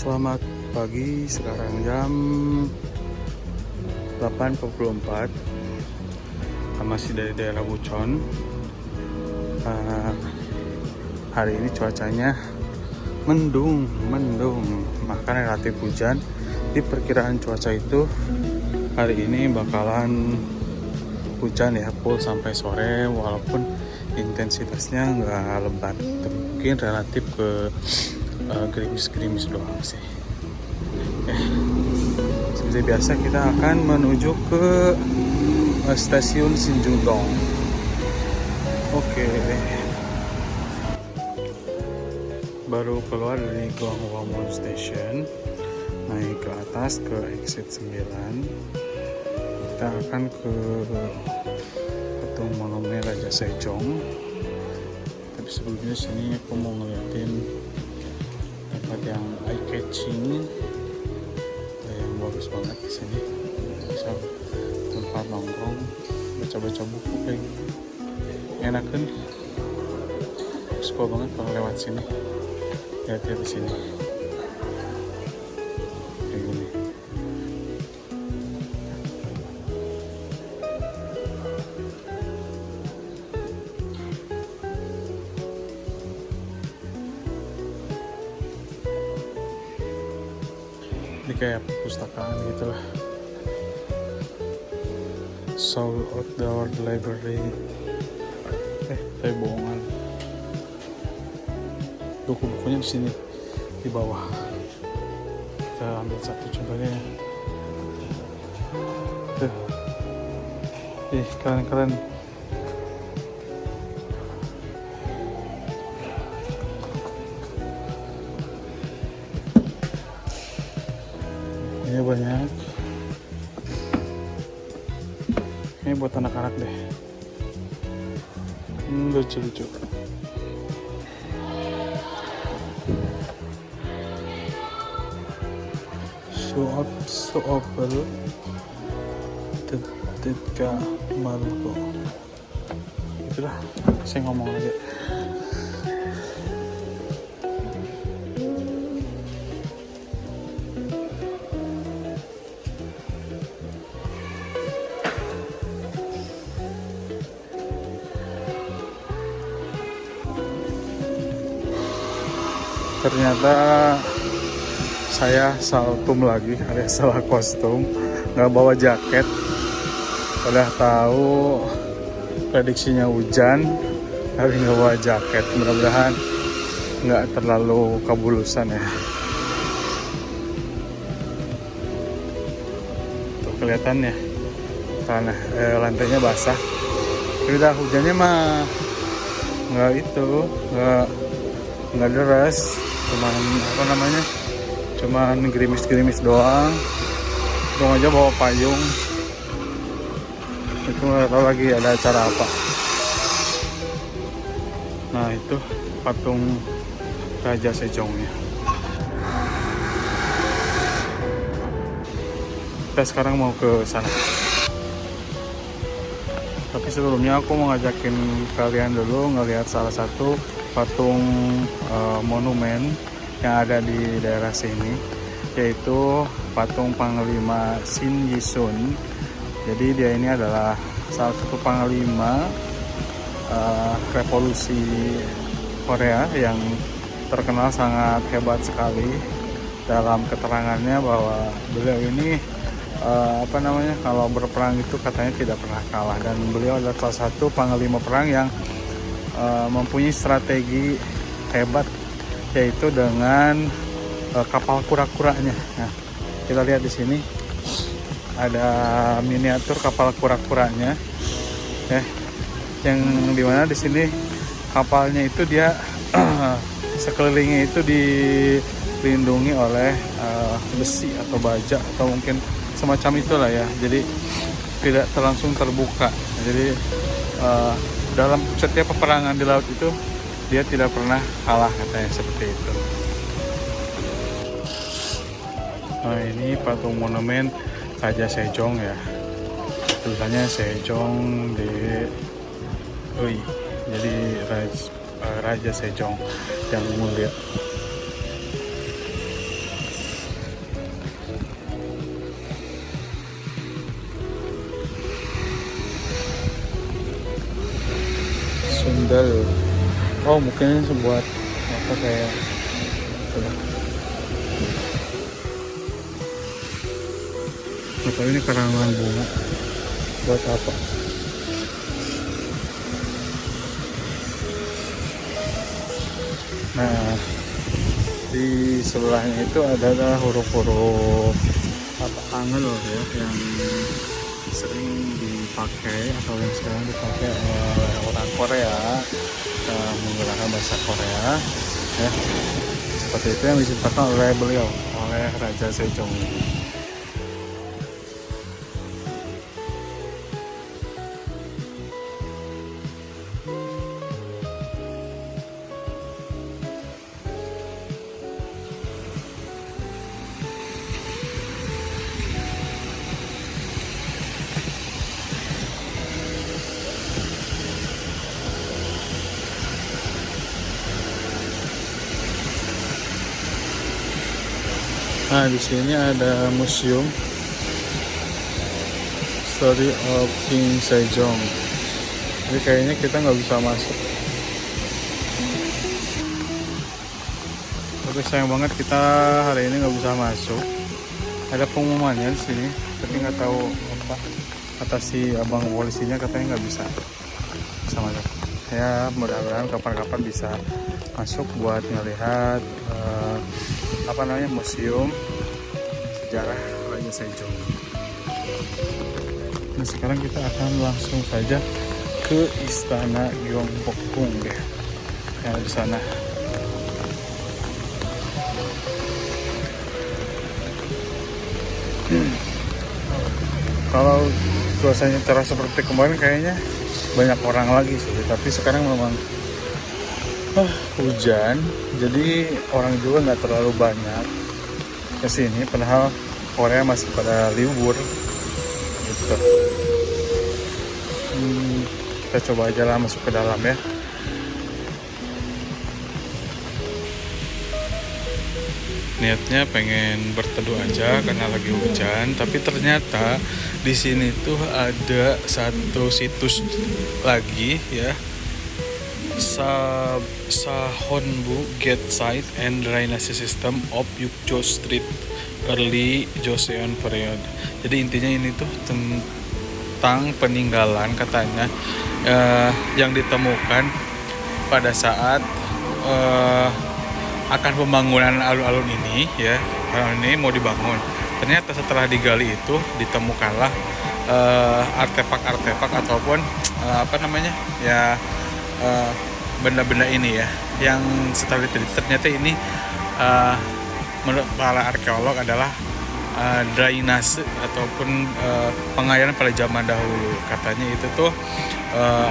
Selamat pagi, sekarang jam 8.44. Masih dari daerah Bucon. Hari ini cuacanya mendung, bahkan relatif hujan. Di perkiraan cuaca itu hari ini bakalan hujan ya, full sampai sore, walaupun intensitasnya nggak lebat, mungkin relatif ke gerimis-gerimis doang sih. Seperti biasa kita akan menuju ke stasiun Sinjungdong. Oke. Baru keluar dari Gwanghwamun Station, naik ke atas ke exit 9. Kita akan ke patung monumen Raja Sejong. Tapi sebelumnya sini aku mau ngeliatin tempat yang eye catching, yang bagus banget di sini. Bisa tempat nongkrong, baca-baca buku kayak gitu. Enak kan? Suka banget kalau lewat sini. Lihat-lihat di sini. Kayak gini. Ini kayak perpustakaan gitu lah. Seoul Outdoor Library. Tapi bohongan. Buku-bukunya di sini di bawah. Kita ambil satu contohnya. Tuh. Keren-keren. Ini banyak. Ini buat anak-anak deh. Lucu-lucu. Soopel Tetka Maluku. Itulah saya ngomong aja. Ternyata saya saltum lagi, alias salah kostum, nggak bawa jaket. Udah tahu prediksinya hujan, tapi nggak bawa jaket. Mudah-mudahan nggak terlalu kabulusan ya. Tuh kelihatan ya, tanah lantainya basah. Udah hujannya mah nggak deras. Cuman gerimis-gerimis doang. Dong aja bawa payung. Itu nggak tahu lagi ada acara apa. Nah itu patung Raja Sejongnya. Kita sekarang mau ke sana. Tapi sebelumnya aku mau ngajakin kalian dulu ngelihat salah satu patung monumen yang ada di daerah sini, yaitu patung Panglima Shin Yi-sun. Jadi dia ini adalah salah satu panglima revolusi Korea yang terkenal sangat hebat sekali. Dalam keterangannya bahwa beliau ini kalau berperang itu katanya tidak pernah kalah, dan beliau adalah salah satu panglima perang yang mempunyai strategi hebat, yaitu dengan kapal kura-kuranya. Nah, kita lihat di sini ada miniatur kapal kura-kuranya, yang dimana di sini kapalnya itu dia sekelilingnya itu dilindungi oleh besi atau baja atau mungkin semacam itulah ya. Jadi tidak langsung terbuka. Jadi dalam setiap peperangan di laut itu dia tidak pernah kalah, katanya seperti itu. Nah ini patung monumen Raja Sejong ya. Tulisannya Sejong de Ui. Jadi Raja Sejong yang mulia. Jungle. Oh mungkin ini buat apa kayak atau ini karangan bunga buat apa? Nah di sebelahnya itu adalah huruf-huruf apa angel ya yang sering dipakai atau yang sekarang dipakai oleh orang Korea menggunakan bahasa Korea ya, seperti itu yang diciptakan oleh beliau, oleh Raja Sejong. Nah di sini ada museum Story of King Sejong. Jadi kayaknya kita nggak bisa masuk. Tapi sayang banget kita hari ini nggak bisa masuk. Ada pengumumannya di sini, tapi nggak tahu apa. Kata si abang polisinya katanya nggak bisa masuk. Ya mudah-mudahan kapan-kapan bisa masuk buat ngelihat apa namanya museum sejarah Raja Sejong. Nah sekarang kita akan langsung saja ke Istana Gyeongbokgung ya, yang di sana. Kalau cuacanya cerah seperti kemarin kayaknya banyak orang lagi sih, tapi sekarang memang hujan, jadi orang juga nggak terlalu banyak kesini, padahal Korea masih pada libur gitu. Kita coba aja lah masuk ke dalam ya. Niatnya pengen berteduh aja karena lagi hujan, tapi ternyata di sini tuh ada satu situs lagi ya, Sahonbu Gate Site and Drainage System of Yukjo Street Early Joseon Period. Jadi intinya ini tuh tentang peninggalan katanya yang ditemukan pada saat akan pembangunan alun-alun ini ya. Alun ini mau dibangun. Ternyata setelah digali itu ditemukanlah artefak-artefak ataupun apa namanya ya, benda-benda ini ya, yang setelah diteliti ternyata ini menurut para arkeolog adalah drainase ataupun pengairan pada zaman dahulu. Katanya itu tuh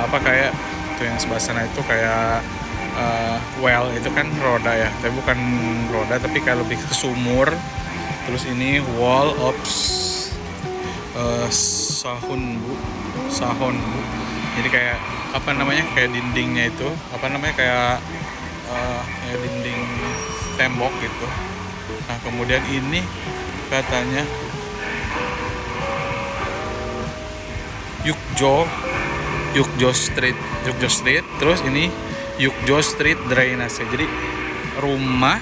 apa kayak tuh yang sebelah sana itu kayak well itu kan roda ya, tapi bukan roda tapi kayak lebih ke sumur. Terus ini wall of Sahonbu. Jadi kayak apa namanya, kayak dindingnya itu apa namanya kayak ya dinding tembok gitu. Nah kemudian ini katanya Yukjo Street, terus ini Yukjo Street Drainase. Jadi rumah,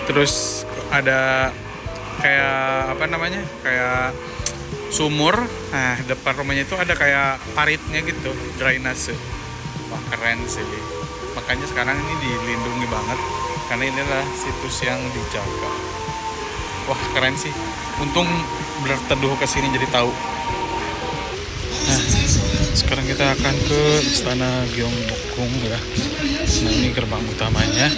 terus ada kayak apa namanya kayak sumur. Nah depan rumahnya itu ada kayak paritnya gitu, drainase. Wah keren sih, makanya sekarang ini dilindungi banget karena ini adalah situs yang dijaga. Wah keren sih, untung berteduh ke sini jadi tahu. Nah sekarang kita akan ke Istana Gyeongbokgung ya. Nah ini gerbang utamanya.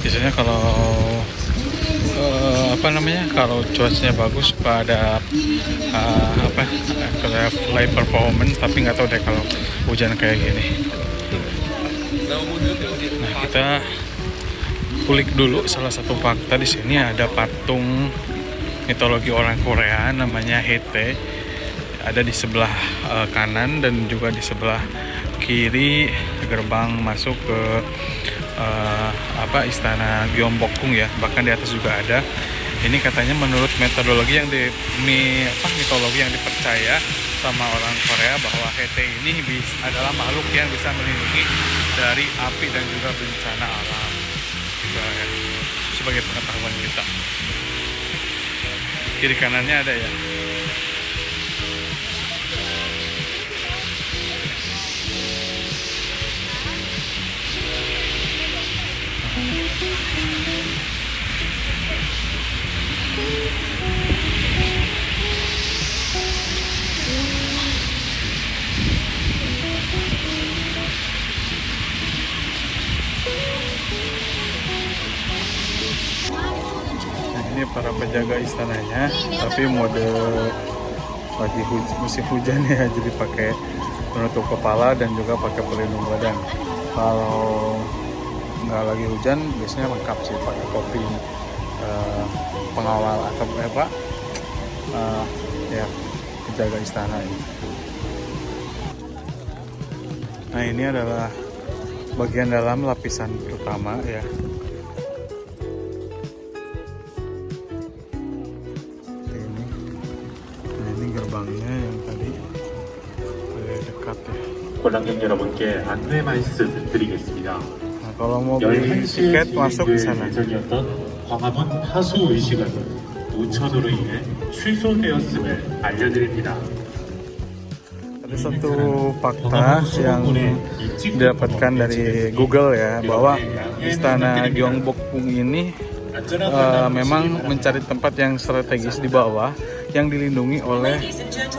Biasanya kalau apa namanya kalau cuacanya bagus pada apa live performance, tapi nggak tahu deh kalau hujan kayak gini. Nah kita kulik dulu salah satu fakta. Di sini ada patung mitologi orang Korea namanya Hete, ada di sebelah kanan dan juga di sebelah kiri gerbang masuk ke apa Istana Gyeongbokgung ya. Bahkan di atas juga ada. Ini katanya menurut metodologi yang mitologi yang dipercaya sama orang Korea bahwa HT ini adalah makhluk yang bisa melindungi dari api dan juga bencana alam. Gitu ya. Sebagai pengetahuan kita. Kiri kanannya ada ya. Ini para penjaga istananya, tapi mode lagi musim hujan ya, jadi pakai penutup kepala dan juga pakai pelindung badan. Kalau nggak lagi hujan, biasanya lengkap sih pakai topi pengawal atau apa ya, penjaga istana ini. Nah, ini adalah bagian dalam lapisan pertama ya. gerbangnya yang tadi dekat ya. 관람객 여러분께 안내 말씀 드리겠습니다. Nah, kalau mau beli tiket masuk ke sana. 예정이었던 광화문 하수 의식은 노천으로 인해 취소되었음을 알려드립니다. Ada satu fakta yang didapatkan dari Google ya, bahwa Istana Gyeongbokgung ini memang mencari tempat yang strategis di bawah yang dilindungi oleh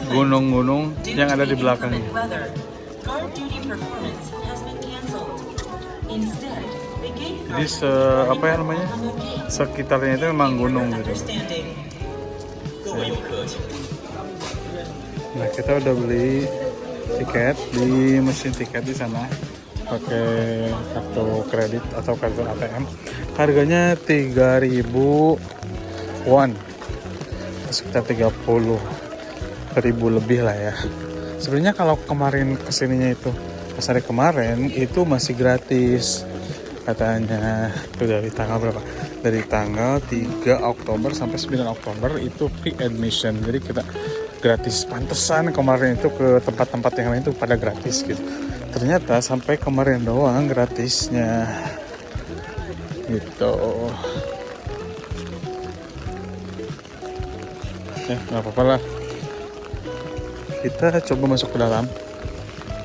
gunung-gunung yang ada di belakangnya. Jadi apa ya namanya, sekitarnya itu memang gunung gitu. Nah, kita udah beli tiket di mesin tiket di sana pakai kartu kredit atau kartu ATM. Harganya 3.000 won, sekitar 30.000 lebih lah ya. Sebenarnya kalau kemarin kesininya itu pas hari kemarin itu masih gratis katanya. Itu dari tanggal berapa? Dari tanggal 3 Oktober sampai 9 Oktober itu free admission. Jadi kita gratis. Pantesan kemarin itu ke tempat-tempat yang lain itu pada gratis gitu. Ternyata sampai kemarin doang gratisnya gitu. Ya, nggak apa-apa lah. Kita coba masuk ke dalam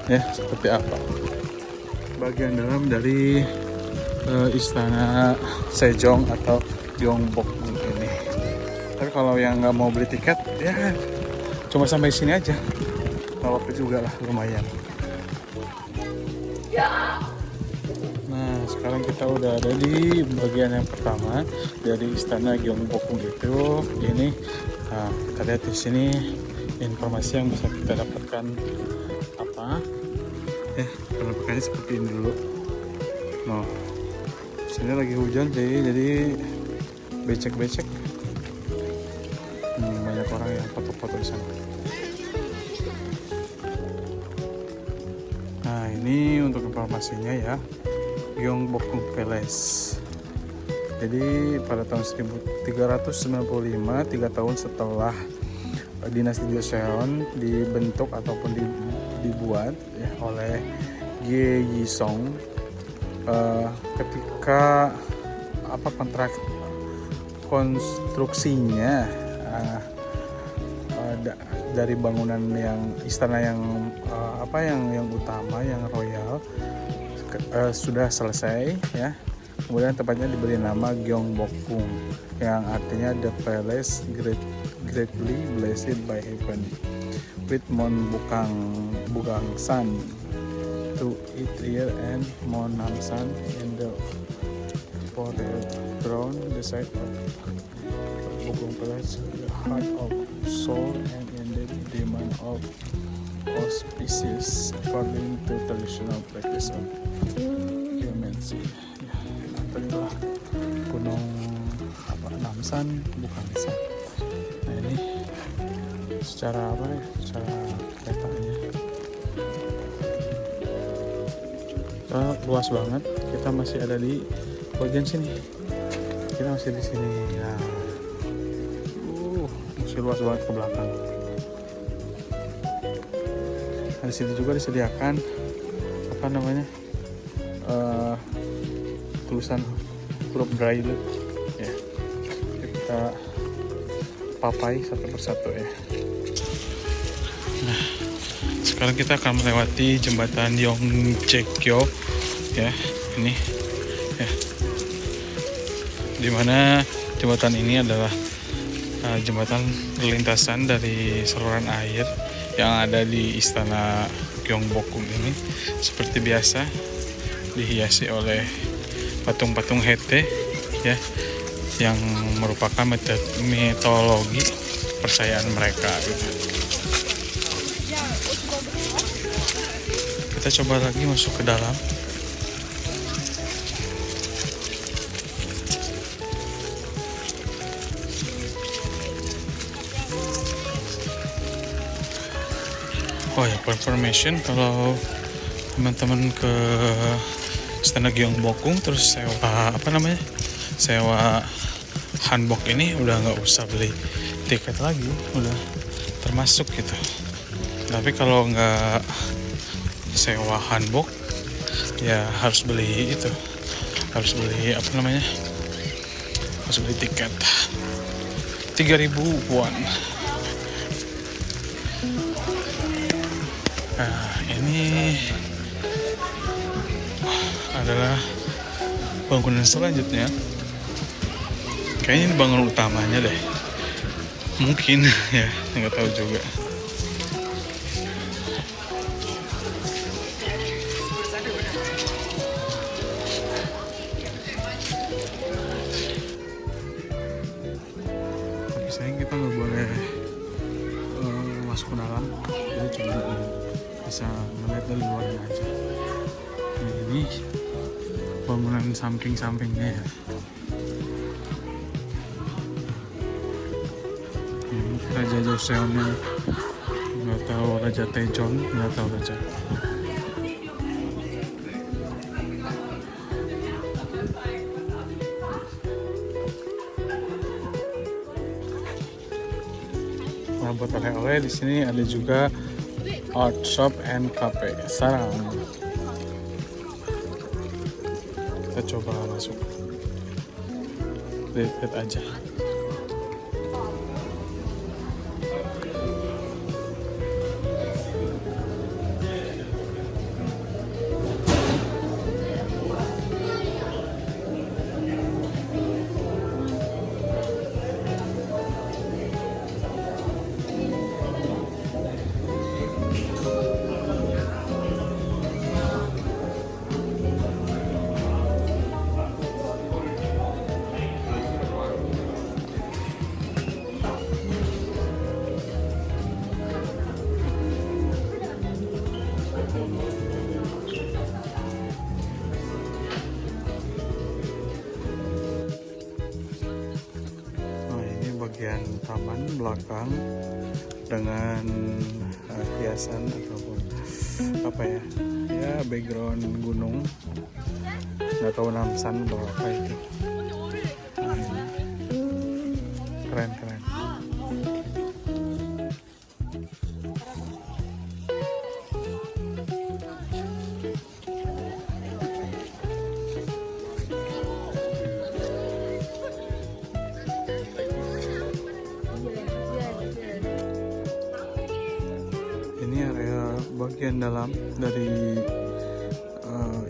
ya, seperti apa bagian dalam dari istana Sejong atau Gyeongbokgung ini. Tapi kalau yang nggak mau beli tiket ya cuma sampai sini aja, nggak apa-apa juga lah, lumayan. Nah, sekarang kita udah ada di bagian yang pertama dari istana Gyeongbokgung itu. Ini kita lihat di sini informasi yang bisa kita dapatkan apa penampakannya seperti ini dulu. Nah, sini lagi hujan sih, jadi becek-becek. Banyak orang yang foto-foto di sana. Nah, ini untuk informasinya ya, Gyeongbokgung Palace. Jadi pada tahun 1395, 3 tahun setelah dinasti Joseon dibentuk ataupun dibuat ya, oleh Ye Yisong, ketika kontrak konstruksinya dari bangunan yang istana yang yang utama, yang royal sudah selesai ya. Kemudian tempatnya diberi nama Gyeongbokgung, yang artinya the palace greatly blessed by heaven, with Mount Bukangsan to its rear and Mount Namsan in the foreground, the site of Gyeongbokgung Palace, the heart of Seoul, and in the demand of auspicious according to traditional practice of geomancy. Itulah gunung Namsan, Bukangsan. Nah, ini secara secara petanya luas banget. Kita masih ada di bagian sini. Kita masih di sini. Nah, masih luas banget ke belakang. di situ juga disediakan apa namanya tulisan huruf Braille ya. Kita papai satu persatu ya. Nah, sekarang kita akan melewati jembatan Yeongjekyo ya, ini ya, dimana jembatan ini adalah jembatan perlintasan dari saluran air yang ada di istana Gyeongbokgung ini. Seperti biasa dihiasi oleh patung-patung Hete ya, yang merupakan mitologi kepercayaan mereka gitu. Kita coba lagi masuk ke dalam. Oh ya, for information, kalau teman-teman ke Istana Gyeongbokgung terus sewa hanbok ini udah nggak usah beli tiket lagi, udah termasuk gitu. Tapi kalau nggak sewa hanbok ya harus beli itu, harus beli tiket 3.000 won. Nah, ini adalah bangunan selanjutnya. Kayaknya ini bangunan utamanya deh. Mungkin ya, nggak tahu juga. Tapi sayang kita nggak boleh masuk ke dalam. Jadi cuma bisa melihat dari luarnya aja. Ini bangunan samping-sampingnya ya. Ini Raja Joseon, nggak tahu Raja Taejon, nggak tahu Raja. Nah, buat oleh-oleh di sini ada juga art shop and cafe sarang. Kita coba masuk, lihat aja. Bagian taman belakang dengan hiasan ataupun apa ya, background gunung, nggak tahu Namsan atau apa itu. Keren. Ini area bagian dalam dari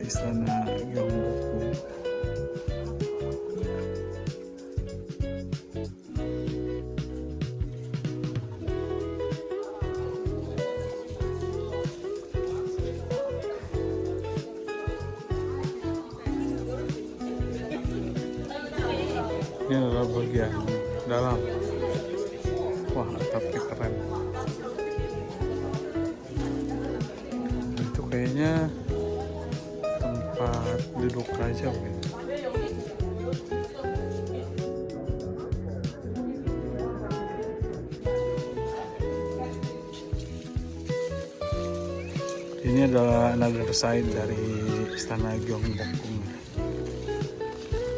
istana Gyeongbokgung. Ini adalah bagian dalam. Wah, atapnya keren. Itu kayaknya tempat duduk raja gitu. Ini adalah another side dari istana Gyeongbokgung.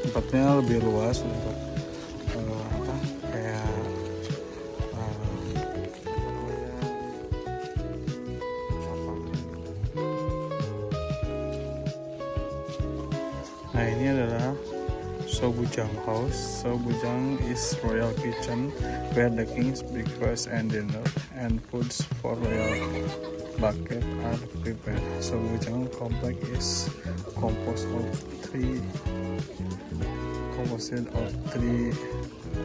Tempatnya lebih luas untuk kayak Nah, ini adalah Sobujang House. Sobujang is royal kitchen where the king's breakfast and dinner and foods for royal banquet are prepared. Sobujang complex is composed of three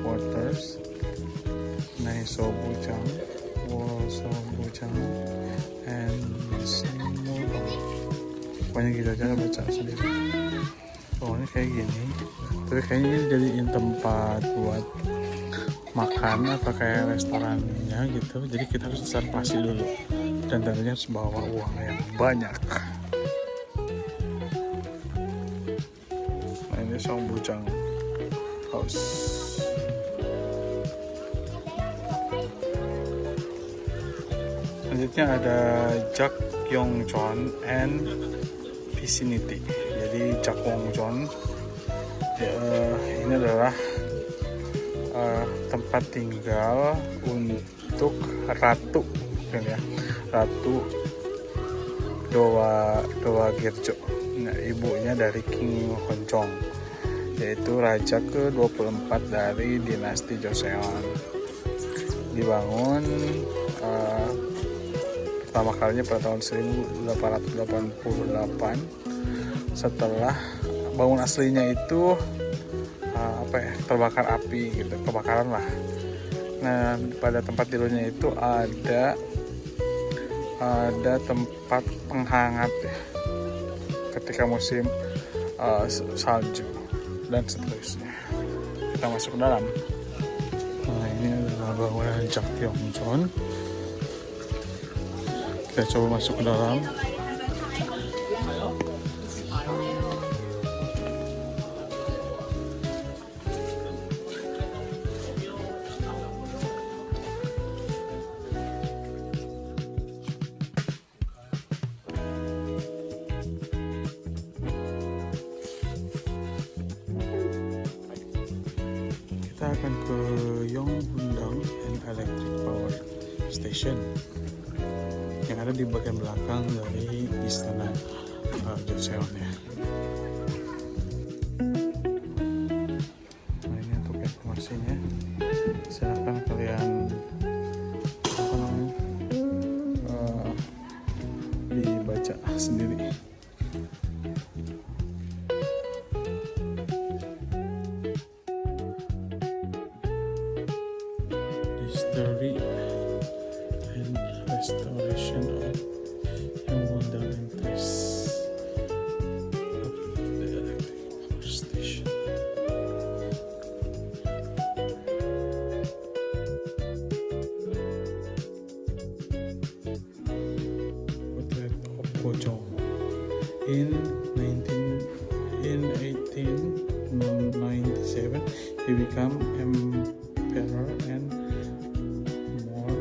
quarters. Nah, Sobujang, Sobujang, and Simula. Pokoknya gitu aja, baca sendiri. Pokoknya kayak gini. Tapi kayaknya ini jadiin tempat buat makan atau kayak restorannya gitu. Jadi kita harus reservasi dulu. Dan tentunya harus bawa uang yang banyak. Nah, ini Sobujang House. Selanjutnya ada Jakyeongjeon and Vicinity. Jadi Jakyeongjeon ini adalah tempat tinggal untuk ratu, ya, Ratu Dowa Gerjo. Nah, ibunya dari King Hongchong, yaitu raja ke-24 dari dinasti Joseon. Dibangun pertama kalinya pada tahun 1888. Setelah bangun aslinya itu terbakar api gitu, kebakaran lah. Nah, pada tempat tidurnya itu ada tempat penghangat ya, ketika musim salju dan seterusnya. Kita masuk ke dalam. Nah, ini adalah bangunan Jakyeongjeon. Kita coba masuk ke dalam. Kita akan ke Yongbundang and Electric Power Station yang ada di bagian belakang dari istana Joseon ya. Nah, ini untuk informasinya. Silahkan kalian dibaca sendiri. History and restoration of Yongbundang and trace of the electric power station. Portrait of Gojong in 1897 he became emperor and more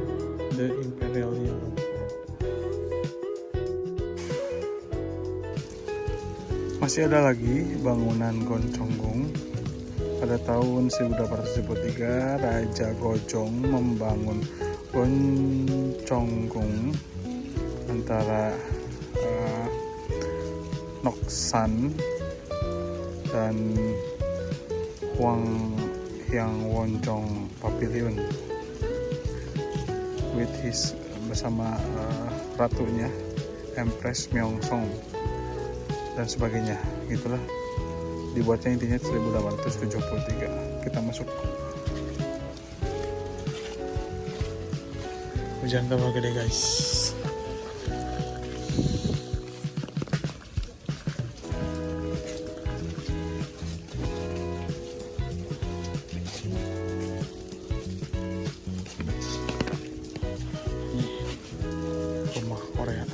the imperial year. Masih ada lagi bangunan Gonchonggung. Pada tahun 1873 Raja Gojong membangun Gonchonggung antara Noksan dan Hwangwonjong Pavilion with his bersama ratunya Empress Myeongsong dan sebagainya, gitulah. Dibuatnya intinya 1873. Kita masuk. Hujan tambah gede guys. Rumah Korea.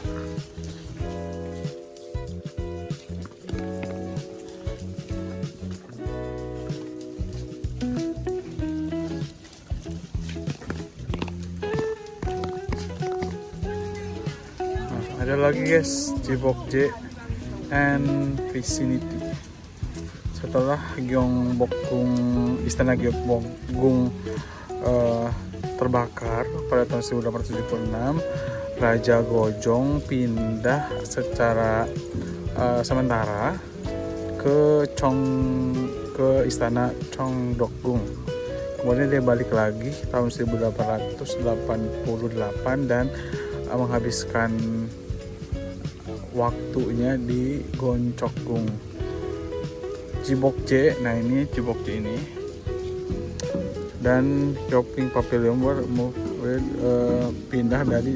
Ada lagi guys, Jibokje and Vicinity. Setelah istana Gyeongbokgung terbakar pada tahun 1876, Raja Gojong pindah secara sementara ke istana Cheongdokgung. Kemudian dia balik lagi tahun 1888 dan menghabiskan waktunya di Gonchokgung. Jibokje, nah ini Jibokje ini. Dan Shopping Pavilion pindah dari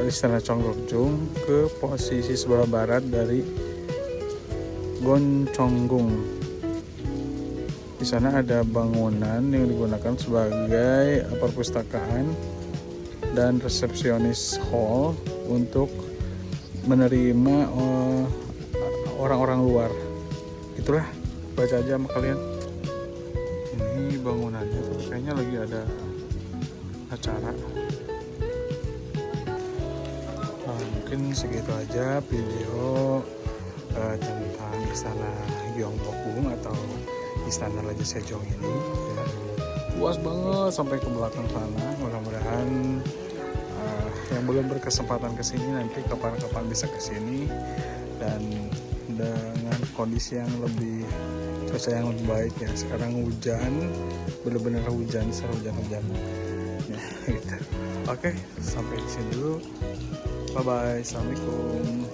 istana Cheongdokgung ke posisi sebelah barat dari Gonchokgung. Di sana ada bangunan yang digunakan sebagai perpustakaan dan resepsionis hall untuk menerima orang-orang luar. Itulah, baca aja sama kalian. Ini bangunannya tuh kayaknya lagi ada acara. Mungkin segitu aja video tentang istana Gyeongbokgung atau istana Raja Sejong ini ya. Luas banget sampai ke belakang sana. Mudah-mudahan yang belum berkesempatan kesini nanti kapan-kapan bisa kesini dan dengan kondisi yang lebih cuaca yang lebih baik ya. Sekarang hujan, bener-bener hujan ya, gitu. Oke, sampai di sini dulu. Bye bye, assalamualaikum.